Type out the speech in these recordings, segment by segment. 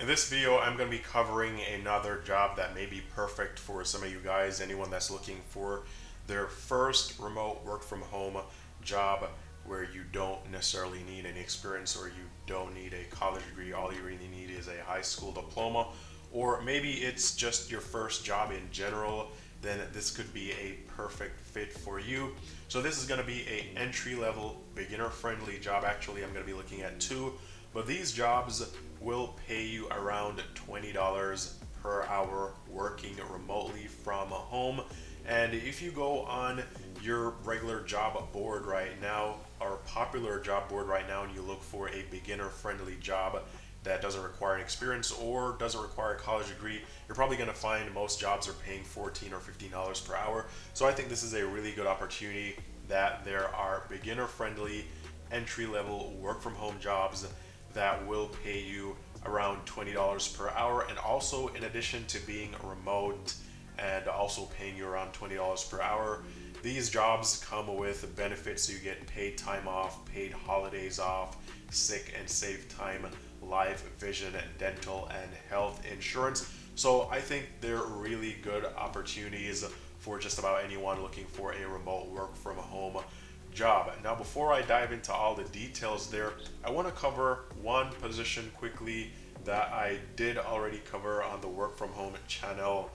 In this video, I'm going to be covering another job that may be perfect for some of you guys, anyone that's looking for their first remote work from home job where you don't necessarily need any experience or you don't need a college degree. All you really need is a high school diploma, or maybe it's just your first job in general. Then this could be a perfect fit for you. So this is going to be a entry-level, beginner-friendly job. Actually, I'm going to be looking at two, but these jobs will pay you around $20 per hour working remotely from home. And if you go on your regular job board right now, or popular job board right now, and you look for a beginner-friendly job that doesn't require an experience or doesn't require a college degree, you're probably going to find most jobs are paying $14 or $15 per hour. So I think this is a really good opportunity that there are beginner-friendly, entry-level work-from-home jobs that will pay you around $20 per hour. And also, in addition to being remote and also paying you around $20 per hour, these jobs come with benefits. You get paid time off, paid holidays off, sick and save time, life, vision, dental, and health insurance. So I think they're really good opportunities for just about anyone looking for a remote work from home job. Now, before I dive into all the details there, I want to cover one position quickly that I did already cover on the work from home channel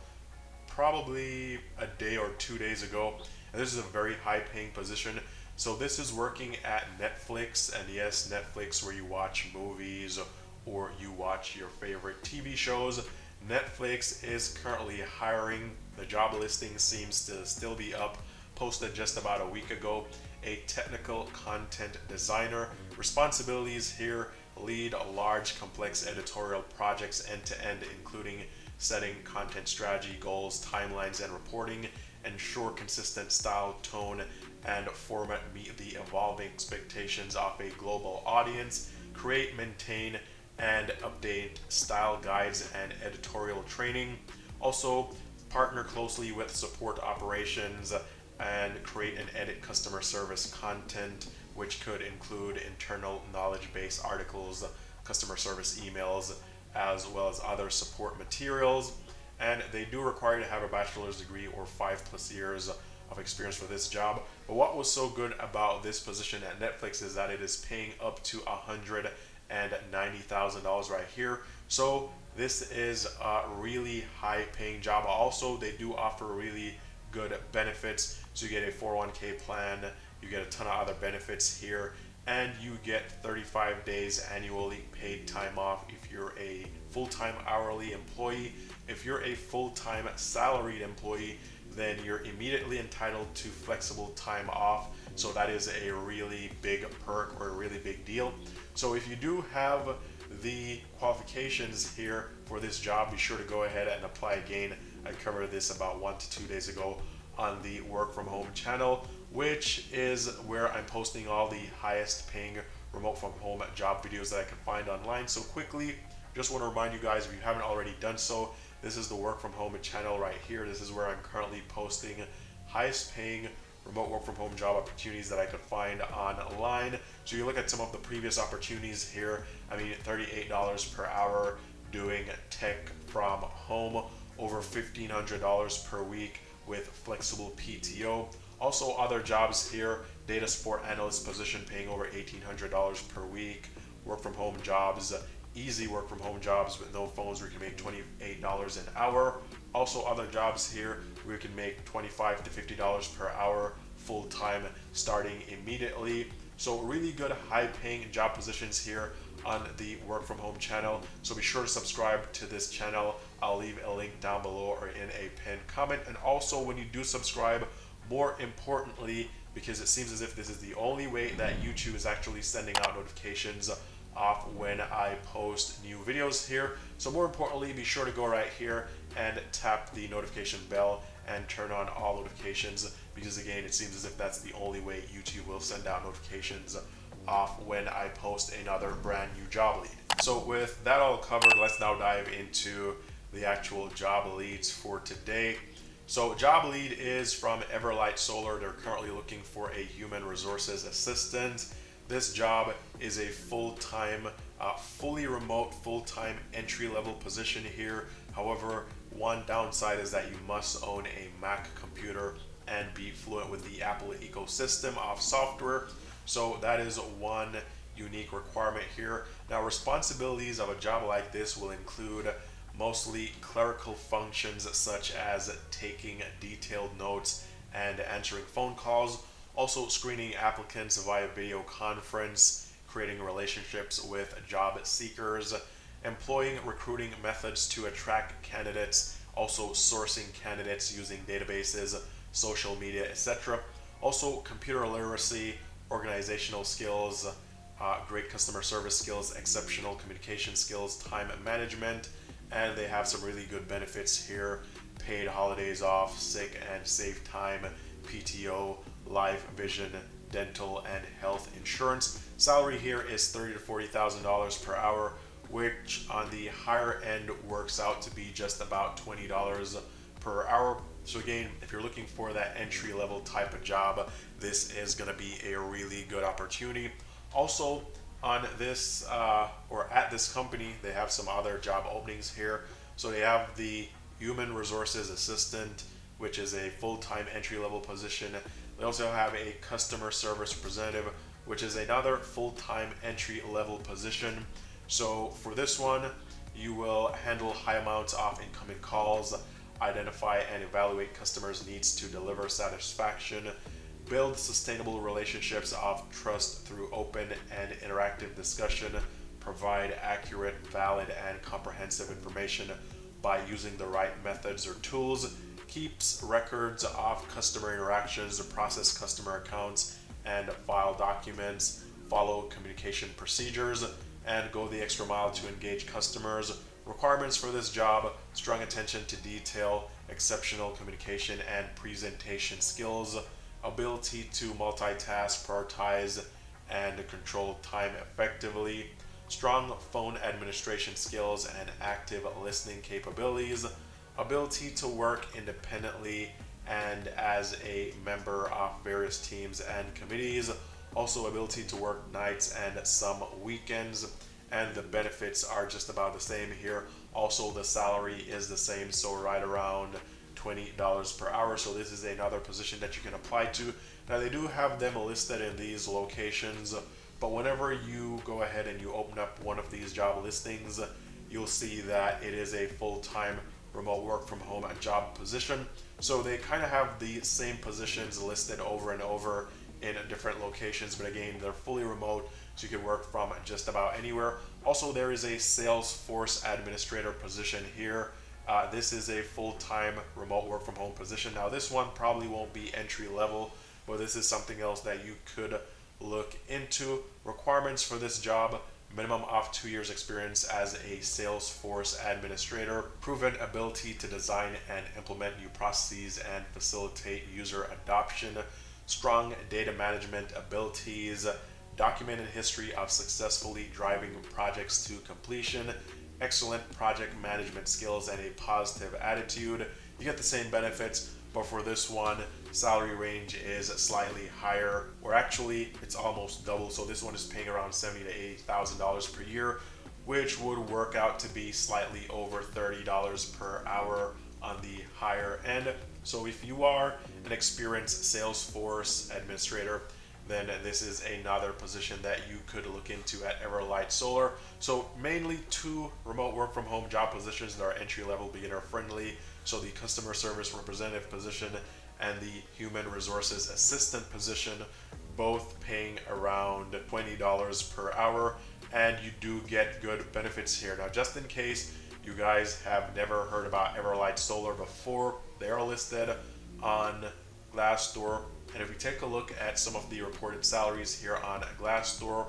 probably a day or 2 days ago. And this is a very high paying position. So this is working at Netflix, and yes, Netflix, where you watch movies or you watch your favorite TV shows. Netflix is currently hiring. The job listing seems to still be up, posted just about a week ago. A technical content designer. Responsibilities here: lead large complex editorial projects end to end, including setting content strategy, goals, timelines, and reporting. Ensure consistent style, tone, and format meet the evolving expectations of a global audience. Create, maintain, and update style guides and editorial training. Also, partner closely with support operations and create and edit customer service content, which could include internal knowledge base articles, customer service emails, as well as other support materials. And they do require you to have a bachelor's degree or 5+ years of experience for this job. But what was so good about this position at Netflix is that it is paying up to $190,000 right here. So this is a really high paying job. Also, they do offer really good benefits. So you get a 401k plan, you get a ton of other benefits here, and you get 35 days annually paid time off if you're a full-time hourly employee. If you're a full-time salaried employee, then you're immediately entitled to flexible time off. So that is a really big perk or a really big deal. So if you do have the qualifications here for this job, be sure to go ahead and apply again. I covered this about 1 to 2 days ago on the work from home channel, which is where I'm posting all the highest paying remote from home job videos that I can find online. So quickly, just want to remind you guys, if you haven't already done so, this is the work from home channel right here. This is where I'm currently posting highest paying remote work from home job opportunities that I could find online. So you look at some of the previous opportunities here. I mean, $38 per hour doing tech from home, over $1,500 per week with flexible PTO. Also, other jobs here: data support analyst position paying over $1,800 per week. Work from home jobs, easy work from home jobs with no phones, where you can make $28 an hour. Also, other jobs here where you can make $25 to $50 per hour full time starting immediately. So really good high paying job positions here on the work from home channel. So be sure to subscribe to this channel. I'll leave a link down below or in a pinned comment. And also, when you do subscribe, more importantly, because it seems as if this is the only way that YouTube is actually sending out notifications off when I post new videos here. So more importantly, be sure to go right here and tap the notification bell and turn on all notifications, because again, it seems as if that's the only way YouTube will send out notifications off when I post another brand new job lead. So with that all covered, let's now dive into the actual job leads for today. So job lead is from Everlight Solar. They're currently looking for a human resources assistant. This job is a full-time Fully remote, full-time entry-level position here. However, one downside is that you must own a Mac computer and be fluent with the Apple ecosystem of software. So that is one unique requirement here. Now, responsibilities of a job like this will include mostly clerical functions such as taking detailed notes and answering phone calls, also screening applicants via video conference, creating relationships with job seekers, employing recruiting methods to attract candidates, also sourcing candidates using databases, social media, etc. Also, computer literacy, organizational skills, great customer service skills, exceptional communication skills, time management, and they have some really good benefits here: paid holidays off, sick and safe time, PTO, life, vision, dental, and health insurance. Salary here is $30,000 to $40,000 per hour, which on the higher end works out to be just about $20 per hour. So again, if you're looking for that entry level type of job, this is going to be a really good opportunity. Also, on this or at this company, they have some other job openings here. So they have the human resources assistant, which is a full-time entry-level position. They also have a customer service representative, which is another full-time entry-level position. So for this one, you will handle high amounts of incoming calls, identify and evaluate customers' needs to deliver satisfaction, build sustainable relationships of trust through open and interactive discussion, provide accurate, valid, and comprehensive information by using the right methods or tools, keeps records of customer interactions, process customer accounts, and file documents, follow communication procedures, and go the extra mile to engage customers. Requirements for this job: strong attention to detail, exceptional communication and presentation skills, ability to multitask, prioritize, and control time effectively, strong phone administration skills and active listening capabilities, ability to work independently and as a member of various teams and committees, also ability to work nights and some weekends. And the benefits are just about the same here. Also, the salary is the same, so right around $20 per hour. So this is another position that you can apply to. Now, they do have them listed in these locations, but whenever you go ahead and you open up one of these job listings, you'll see that it is a full-time remote work from home job position. So they kind of have the same positions listed over and over in different locations, but again, they're fully remote, so you can work from just about anywhere. Also, there is a Salesforce administrator position here. This is a full-time remote work from home position. Now, this one probably won't be entry level, but this is something else that you could look into. Requirements for this job: minimum of 2 years experience as a Salesforce administrator, proven ability to design and implement new processes and facilitate user adoption, strong data management abilities, documented history of successfully driving projects to completion, excellent project management skills, and a positive attitude. You get the same benefits, but for this one, salary range is slightly higher, or actually it's almost double. So this one is paying around $70,000 to $80,000 per year, which would work out to be slightly over $30 per hour on the higher end. So if you are an experienced Salesforce administrator, then this is another position that you could look into at Everlight Solar. So mainly two remote work from home job positions that are entry level, beginner friendly. So the customer service representative position and the human resources assistant position, both paying around $20 per hour, and you do get good benefits here. Now, just in case you guys have never heard about Everlight Solar before, they are listed on Glassdoor. And if we take a look at some of the reported salaries here on Glassdoor,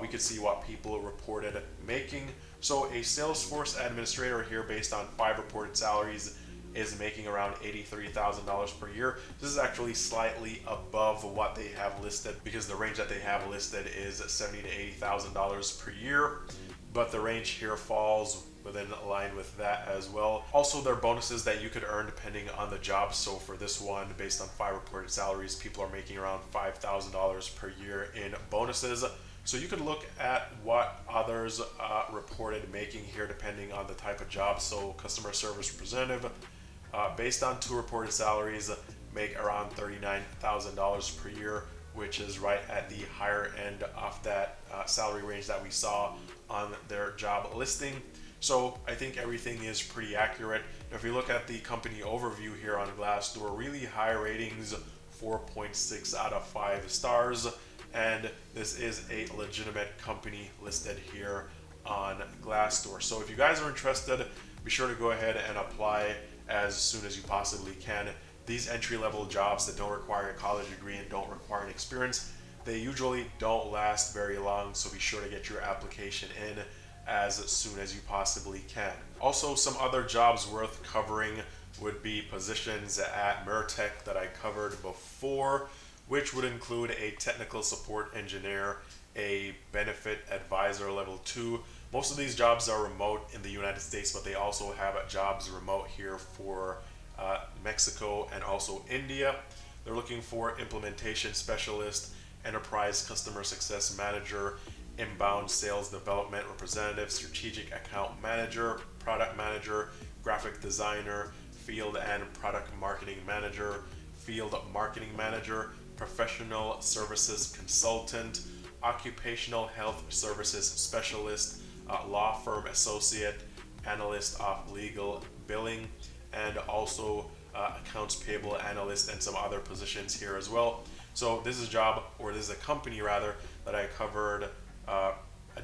we could see what people reported making. So a Salesforce administrator here, based on 5 reported salaries, is making around $83,000 per year. This is actually slightly above what they have listed, because the range that they have listed is $70,000 to $80,000 per year. But the range here falls within line with that as well. Also, there are bonuses that you could earn depending on the job. So for this one, based on 5 reported salaries, people are making around $5,000 per year in bonuses. So you could look at what others reported making here depending on the type of job. So customer service representative, based on 2 reported salaries, make around $39,000 per year, which is right at the higher end of that salary range that we saw on their job listing. So I think everything is pretty accurate. If you look at the company overview here on Glassdoor, really high ratings, 4.6 out of 5 stars, and this is a legitimate company listed here on Glassdoor. So if you guys are interested, be sure to go ahead and apply as soon as you possibly can. These entry-level jobs that don't require a college degree and don't require an experience, they usually don't last very long, so be sure to get your application in as soon as you possibly can. Also, some other jobs worth covering would be positions at Mertech that I covered before, which would include a technical support engineer, a benefit advisor level 2. Most of these jobs are remote in the United States, but they also have jobs remote here for Mexico and also India. They're looking for implementation specialist, enterprise customer success manager, inbound sales development representative, strategic account manager, product manager, graphic designer, field and product marketing manager, field marketing manager, professional services consultant, occupational health services specialist, law firm associate, analyst of legal billing, and also accounts payable analyst, and some other positions here as well. So this is a job, or this is a company rather, that I covered a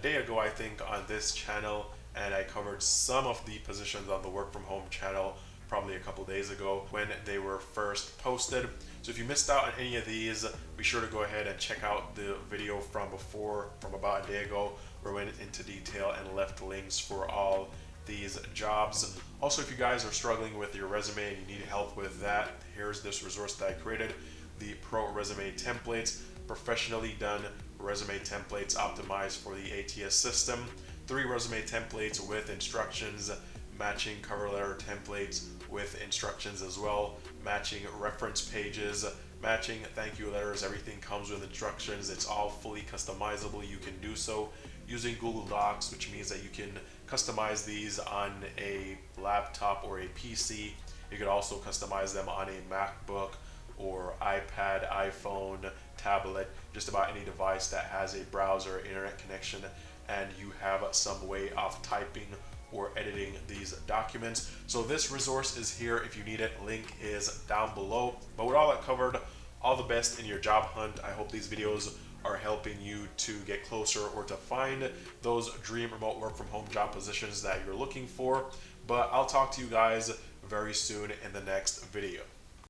day ago, I think, on this channel, and I covered some of the positions on the work from home channel probably a couple days ago when they were first posted. So if you missed out on any of these, be sure to go ahead and check out the video from before, from about a day ago, where I went into detail and left links for all these jobs. Also, if you guys are struggling with your resume and you need help with that, here's this resource that I created, the Pro Resume Templates, professionally done resume templates optimized for the ATS system. 3 resume templates with instructions, matching cover letter templates with instructions as well, matching reference pages, matching thank you letters. Everything comes with instructions. It's all fully customizable. You can do so using Google Docs, which means that you can customize these on a laptop or a PC. You could also customize them on a MacBook or iPad, iPhone, tablet, just about any device that has a browser, internet connection, and you have some way of typing or editing these documents. So this resource is here if you need it. Link is down below. But with all that covered, all the best in your job hunt. I hope these videos are helping you to get closer or to find those dream remote work from home job positions that you're looking for. But I'll talk to you guys very soon in the next video.